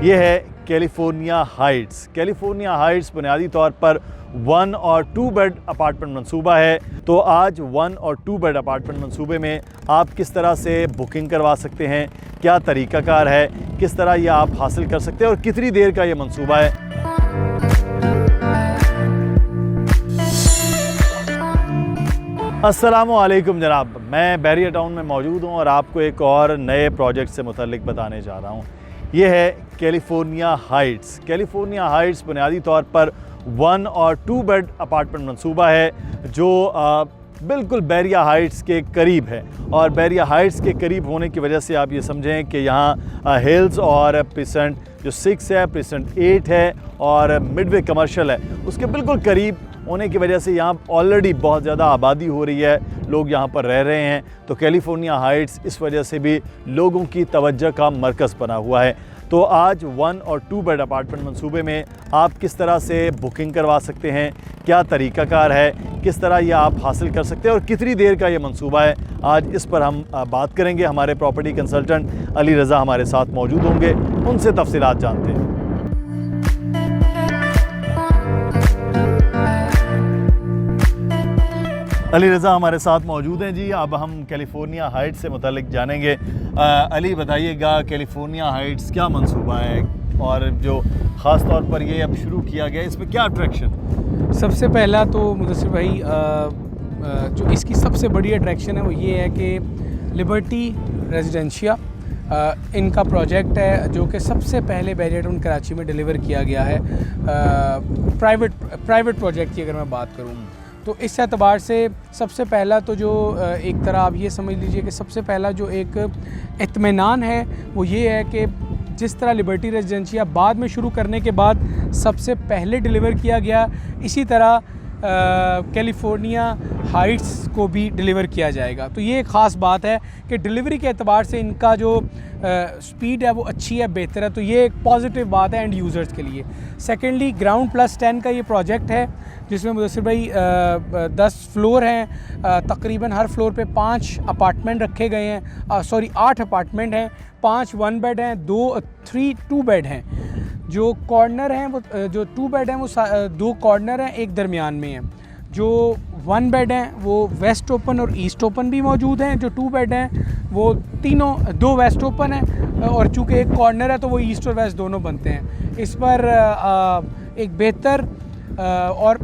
ये है California Heights. California Heights बुनियादी तौर पर 1 और 2 बेड अपार्टमेंट मंसूबा है। तो आज 1 और 2 बेड अपार्टमेंट मंसूबे में आप किस तरह से बुकिंग करवा सकते हैं, क्या तरीक़ाकार है, किस तरह ये आप हासिल कर सकते हैं और कितनी देर का ये मंसूबा है। अस्सलामुअलैकुम जनाब, मैं बैरिया टाउन में मौजूद हूँ और आपको एक और नए प्रोजेक्ट से मुतल्लिक बताने जा रहा हूँ। ये है कैलिफोर्निया हाइट्स। कैलिफोर्निया हाइट्स बुनियादी तौर पर 1 और 2 बेड अपार्टमेंट मंसूबा है जो बिल्कुल बैरिया हाइट्स के करीब है। और बैरिया हाइट्स के करीब होने की वजह से आप ये समझें कि यहाँ हिल्स और प्रेसेंट जो 6 है, प्रेसेंट 8 है और मिडवे कमर्शियल है, उसके बिल्कुल करीब होने की वजह से यहाँ ऑलरेडी बहुत ज़्यादा आबादी हो रही है, लोग यहाँ पर रह रहे हैं। तो कैलिफोर्निया हाइट्स इस वजह से भी लोगों की तवज्जो का मरकज़ बना हुआ है। तो आज 1 और 2 बेड अपार्टमेंट मंसूबे में आप किस तरह से बुकिंग करवा सकते हैं, क्या तरीक़ाकार है, किस तरह ये आप हासिल कर सकते हैं और कितनी देर का ये मंसूबा है, आज इस पर हम बात करेंगे। हमारे प्रॉपर्टी कंसल्टेंट अली रज़ा हमारे साथ मौजूद होंगे, उनसे तफसीलात जानते हैं। अली रज़ा हमारे साथ मौजूद हैं जी। अब हम कैलिफोर्निया हाइट्स से मुतालिक जानेंगे। अली बताइएगा, कैलिफोर्निया हाइट्स क्या मंसूबा है और जो ख़ास तौर पर ये अब शुरू किया गया, इसमें क्या अट्रैक्शन? सबसे पहला तो मुदस्सिर भाई जो इसकी सबसे बड़ी अट्रैक्शन है वो ये है कि लिबर्टी रेजिडेंशिया इनका प्रोजेक्ट है जो कि सबसे पहले बैरिया टाउन कराची में डिलीवर किया गया है। प्राइवेट प्रोजेक्ट की अगर मैं बात करूँ तो इस एतबार से सबसे पहला तो जो एक तरह आप ये समझ लीजिए कि सबसे पहला जो एक इत्मीनान है वो ये है कि जिस तरह लिबर्टी रेजिडेंशिया बाद में शुरू करने के बाद सबसे पहले डिलीवर किया गया, इसी तरह कैलिफोर्निया हाइट्स को भी डिलीवर किया जाएगा। तो ये एक ख़ास बात है कि डिलीवरी के एतबार से इनका जो स्पीड है वो अच्छी है, बेहतर है। तो ये एक पॉजिटिव बात है एंड यूज़र्स के लिए। सेकेंडली ग्राउंड प्लस 10 का ये प्रोजेक्ट है जिसमें मुदस्सिर भाई 10 फ्लोर हैं। तकरीबन हर फ्लोर पे 5 अपार्टमेंट रखे गए हैं, 8 अपार्टमेंट हैं, 5 1 बेड हैं, 3 2 बेड हैं। जो कॉर्नर हैं वो जो 2 बेड हैं वो 2 कॉर्नर हैं, एक दरमियान में है। जो 1 बेड हैं वो वेस्ट ओपन और ईस्ट ओपन भी मौजूद हैं। जो 2 बेड हैं वो तीनों 2 वेस्ट ओपन हैं और चूँकि एक कॉर्नर है तो वो ईस्ट और वेस्ट दोनों बनते हैं। इस पर एक बेहतर और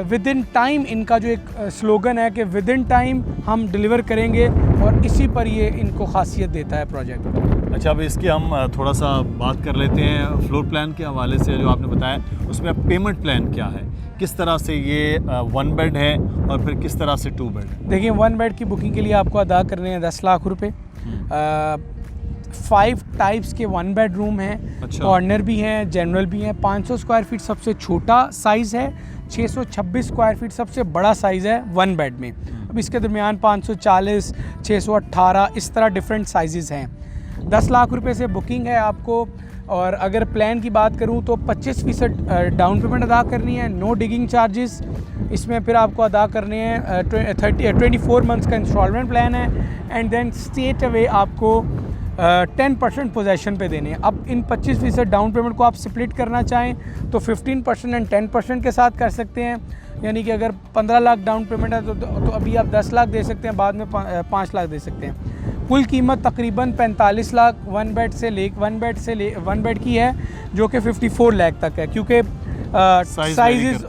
विद इन टाइम इनका जो एक स्लोगन है कि विद इन टाइम हम डिलीवर करेंगे और इसी पर ये इनको खासियत देता है प्रोजेक्ट। अच्छा, अब इसकी हम थोड़ा सा बात कर लेते हैं। फ्लोर प्लान के हवाले से जो आपने बताया, उसमें पेमेंट प्लान क्या है, किस तरह से ये 1 बेड है और फिर किस तरह से 2 बेड? देखिए, 1 बेड की बुकिंग के लिए आपको अदा करने हैं 10 लाख रुपए। 5 टाइप्स के 1 बेड रूम हैं। अच्छा। कॉर्नर भी हैं, जनरल भी हैं। 500 स्क्वायर फीट सबसे छोटा साइज़ है, 626 स्क्वायर फीट सबसे बड़ा साइज़ है 1 बेड में। अब इसके दरमियान 540, 618 इस तरह डिफरेंट साइज़ हैं। 10 लाख रुपए से बुकिंग है आपको। और अगर प्लान की बात करूं तो 25% डाउन पेमेंट अदा करनी है, नो डिगिंग चार्जेस। इसमें फिर आपको अदा करने हैं 24 मंथ्स का इंस्टॉलमेंट प्लान है एंड देन स्ट्रेट अवे आपको 10% पोजेसन पे देने हैं। अब इन 25% डाउन पेमेंट को आप स्प्लिट करना चाहें तो 15% एंड 10% के साथ कर सकते हैं। यानी कि अगर 15 लाख डाउन पेमेंट है तो अभी आप 10 लाख दे सकते हैं, बाद में 5 लाख दे सकते हैं। कुल कीमत तकरीबन 45 लाख 1 बेड की है जो कि 54 लाख तक है, क्योंकि साइज़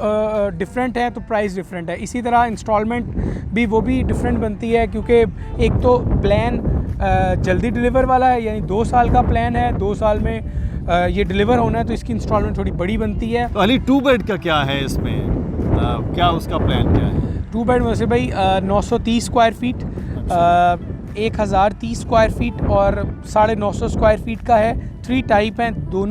डिफरेंट है तो प्राइस डिफरेंट है। इसी तरह इंस्टॉलमेंट भी वो भी डिफरेंट बनती है, क्योंकि एक तो प्लान जल्दी डिलीवर वाला है, यानी 2 साल का प्लान है, 2 साल में ये डिलीवर होना है, तो इसकी इंस्टॉलमेंट थोड़ी बड़ी बनती है। तो अली 2 बेड का क्या है इसमें, क्या उसका प्लान क्या है? 2 बेड में से भाई 930 स्क्वायर फीट, 1030 स्क्वायर फीट और 950 स्क्वायर फीट का है। 3 टाइप हैं, दो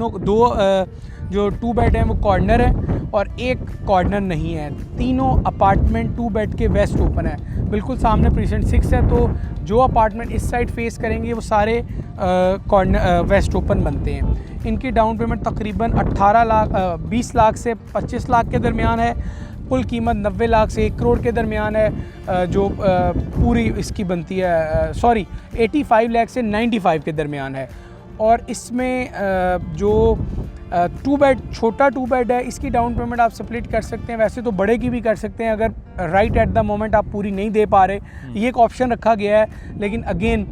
जो 2 बेड हैं वो कॉर्नर है और एक कॉर्नर नहीं है। तीनों अपार्टमेंट 2 बेड के वेस्ट ओपन है, बिल्कुल सामने प्रेसेंट 6 है। तो जो अपार्टमेंट इस साइड फेस करेंगे वो सारे कॉर्नर वेस्ट ओपन बनते हैं। इनकी डाउन पेमेंट तकरीबन 20 लाख से 25 लाख के दरमियान है। कुल कीमत 90 लाख से 1 करोड़ के दरमियान है, जो पूरी इसकी बनती है 85 लाख से 95 के दरमियान है। और इसमें जो 2 बेड छोटा 2 बेड है इसकी डाउन पेमेंट आप स्प्लिट कर सकते हैं। वैसे तो बड़े की भी कर सकते हैं अगर राइट एट द मोमेंट आप पूरी नहीं दे पा रहे, ये एक ऑप्शन रखा गया है। लेकिन अगेन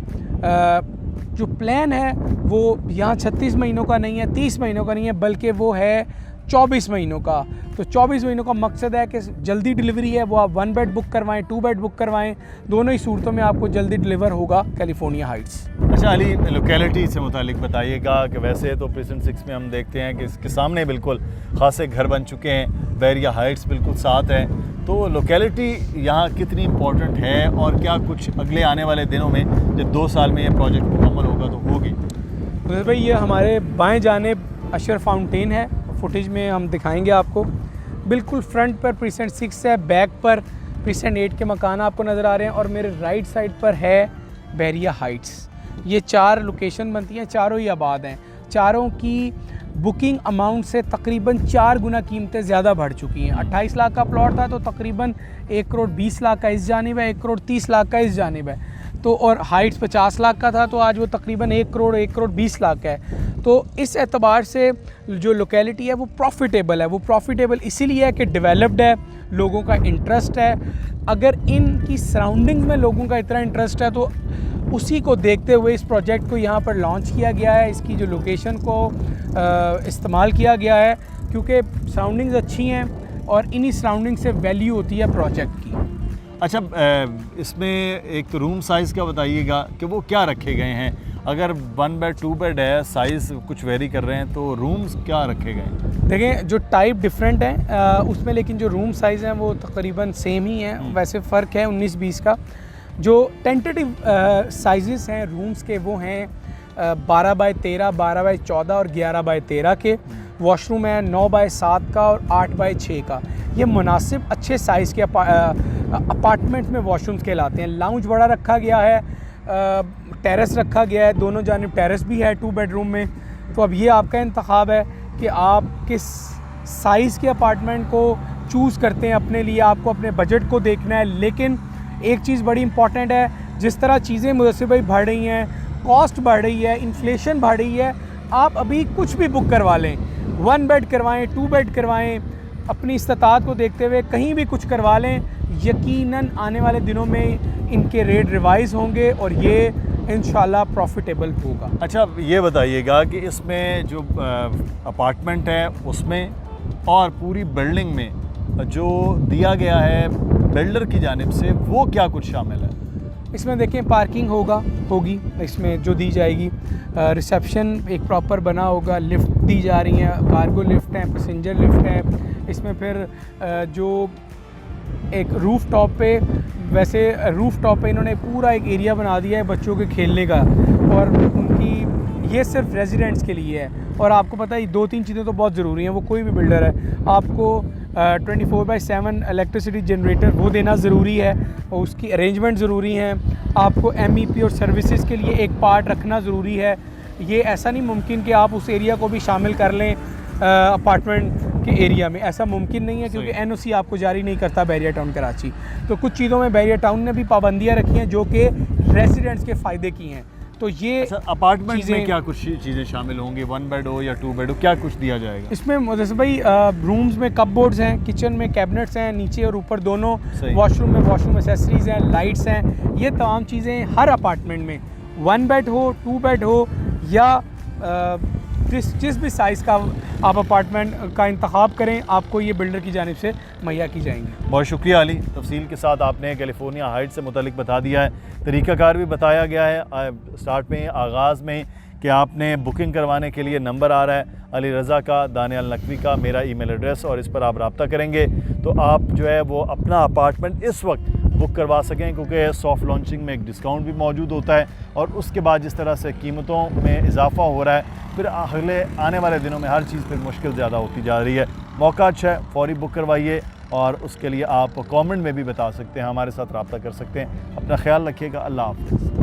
जो प्लान है वो यहाँ 36 महीनों का नहीं है, 30 महीनों का नहीं है, बल्कि वो है 24 महीनों का। तो 24 महीनों का मकसद है कि जल्दी डिलीवरी है, वो आप 1 बेड बुक करवाएं, 2 बेड बुक करवाएं, दोनों ही सूरतों में आपको जल्दी डिलीवर होगा कैलिफोर्निया हाइट्स। अच्छा अली, लोकेलिटी से मुतालिक बताइएगा कि वैसे तो प्रिसेंट 6 में हम देखते हैं कि इसके सामने बिल्कुल खासे घर बन चुके हैं, बैरिया हाइट्स बिल्कुल साथ है, तो लोकेलिटी यहाँ कितनी इम्पोर्टेंट है और क्या कुछ अगले आने वाले दिनों में जब 2 साल में ये प्रोजेक्ट मुकम्मल होगा तो होगी? तो भाई ये हमारे बाएं जानिब अशर फाउंटेन है, फुटेज में हम दिखाएंगे आपको। बिल्कुल फ्रंट पर प्रीसेंट 6 है, बैक पर प्रीसेंट 8 के मकान आपको नज़र आ रहे हैं और मेरे राइट साइड पर है बैरिया हाइट्स। ये 4 लोकेशन बनती हैं, चारों ही आबाद हैं। चारों की बुकिंग अमाउंट से तकरीबन 4 गुना कीमतें ज़्यादा बढ़ चुकी हैं। 28 लाख का प्लॉट था तो तकरीबन 1 करोड़ 20 लाख का इस जानिब है, 1 करोड़ 30 लाख का इस जानिब है। तो और हाइट्स 50 लाख का था तो आज वो तकरीबन 1 करोड़ 20 लाख का है। तो इस एतबार से जो लोकेलिटी है वो प्रॉफिटेबल है। वो प्रॉफिटेबल इसीलिए है कि डेवलप्ड है, लोगों का इंटरेस्ट है। अगर इनकी सराउंडिंग में लोगों का इतना इंटरेस्ट है तो उसी को देखते हुए इस प्रोजेक्ट को यहाँ पर लॉन्च किया गया है। इसकी जो लोकेशन को इस्तेमाल किया गया है क्योंकि सराउंडिंग्स अच्छी हैं और इन्हीं सराउंडिंग से वैल्यू होती है प्रोजेक्ट की। अच्छा, इसमें एक तो रूम साइज़ का बताइएगा कि वो क्या रखे गए हैं। अगर 1 बेड 2 बेड है, साइज़ कुछ वेरी कर रहे हैं तो रूम्स क्या रखे गए हैं? देखें जो टाइप डिफरेंट है उसमें, लेकिन जो रूम साइज़ हैं वो तकरीबन सेम ही हैं। वैसे फ़र्क है 19-20 का। जो टेंटेटिव साइज़ हैं रूम्स के वो हैं 12 बाय 13, 12 बाय 14 और 11 बाय 13 के। वॉशरूम है 9 बाय 7 का और 8 बाय 6 का। ये मुनासिब अच्छे साइज़ के अपार्टमेंट में वॉशरूम्स कहलाते हैं। लाउंज बड़ा रखा गया है, टेरेस रखा गया है, दोनों जानिब टेरेस भी है 2 बेडरूम में। तो अब ये आपका इंतखाब है कि आप किस साइज़ के अपार्टमेंट को चूज़ करते हैं अपने लिए। आपको अपने बजट को देखना है। लेकिन एक चीज़ बड़ी इंपॉर्टेंट है, जिस तरह चीज़ें मुदस्सिर भाई बढ़ रही हैं, कॉस्ट बढ़ रही है, इन्फ्लेशन बढ़ रही है, आप अभी कुछ भी बुक करवा लें, 1 बेड करवाएं, 2 बेड करवाएं, अपनी इस्तात को देखते हुए कहीं भी कुछ करवा लें, यकीनन आने वाले दिनों में इनके रेट रिवाइज़ होंगे और ये इंशाल्लाह प्रॉफिटेबल होगा। अच्छा ये बताइएगा कि इसमें जो अपार्टमेंट है उसमें और पूरी बिल्डिंग में जो दिया गया है बिल्डर की जानिब से वो क्या कुछ शामिल है? इसमें देखें पार्किंग होगी इसमें जो दी जाएगी, रिसेप्शन एक प्रॉपर बना होगा, लिफ्ट दी जा रही हैं, कार्गो लिफ्ट हैं, पैसेंजर लिफ्ट है। इसमें फिर जो एक रूफ़ टॉप पे, वैसे रूफ़ टॉप पे इन्होंने पूरा एक एरिया बना दिया है बच्चों के खेलने का, और उनकी ये सिर्फ रेजिडेंट्स के लिए है। और आपको पता है 2-3 चीज़ें तो बहुत ज़रूरी हैं, वो कोई भी बिल्डर है आपको 24/7 इलेक्ट्रिसिटी जनरेटर वो देना ज़रूरी है और उसकी अरेंजमेंट ज़रूरी है। आपको MEP और सर्विसेज के लिए एक पार्ट रखना ज़रूरी है। ये ऐसा नहीं मुमकिन कि आप उस एरिया को भी शामिल कर लें अपार्टमेंट के एरिया में, ऐसा मुमकिन नहीं है क्योंकि NOC आपको जारी नहीं करता बैरिया टाउन कराची। तो कुछ चीज़ों में बैरिया टाउन ने भी पाबंदियाँ रखी हैं जो कि रेजिडेंट्स के फ़ायदे की हैं। तो ये अपार्टमेंट में क्या कुछ चीज़ें शामिल होंगी? 1 बेड हो या 2 बेड हो, क्या कुछ दिया जाएगा इसमें? जैसे भाई रूम्स में कपबोर्ड्स हैं, किचन में कैबिनेट्स हैं, नीचे और ऊपर दोनों, वॉशरूम में वॉशरूम एसेसरीज़ हैं, लाइट्स हैं, ये तमाम चीज़ें हर अपार्टमेंट में 1 बेड हो, 2 बेड हो या जिस भी साइज़ का आप अपार्टमेंट का इंतखाब करें, आपको ये बिल्डर की जानिब से मुहैया की जाएंगी। बहुत शुक्रिया अली, तफसील के साथ आपने कैलिफोर्निया हाइट्स से मुतल्लिक बता दिया है, तरीक़ाकार भी बताया गया है स्टार्ट में, आगाज़ में, कि आपने बुकिंग करवाने के लिए नंबर आ रहा है अली रज़ा का, दानियाल नकवी का, मेरा ईमेल एड्रेस, और इस पर आप रब्ता करेंगे तो आप जो है वो अपना अपार्टमेंट इस वक्त बुक करवा सकें, क्योंकि सॉफ्ट लॉन्चिंग में एक डिस्काउंट भी मौजूद होता है और उसके बाद जिस तरह से कीमतों में इजाफा हो रहा है, फिर अगले आने वाले दिनों में हर चीज़ फिर मुश्किल ज़्यादा होती जा रही है। मौका अच्छा है, फौरी बुक करवाइए और उसके लिए आप कमेंट में भी बता सकते हैं, हमारे साथ रब्ता कर सकते हैं। अपना ख्याल रखिएगा। अल्लाह हाफ़िज़।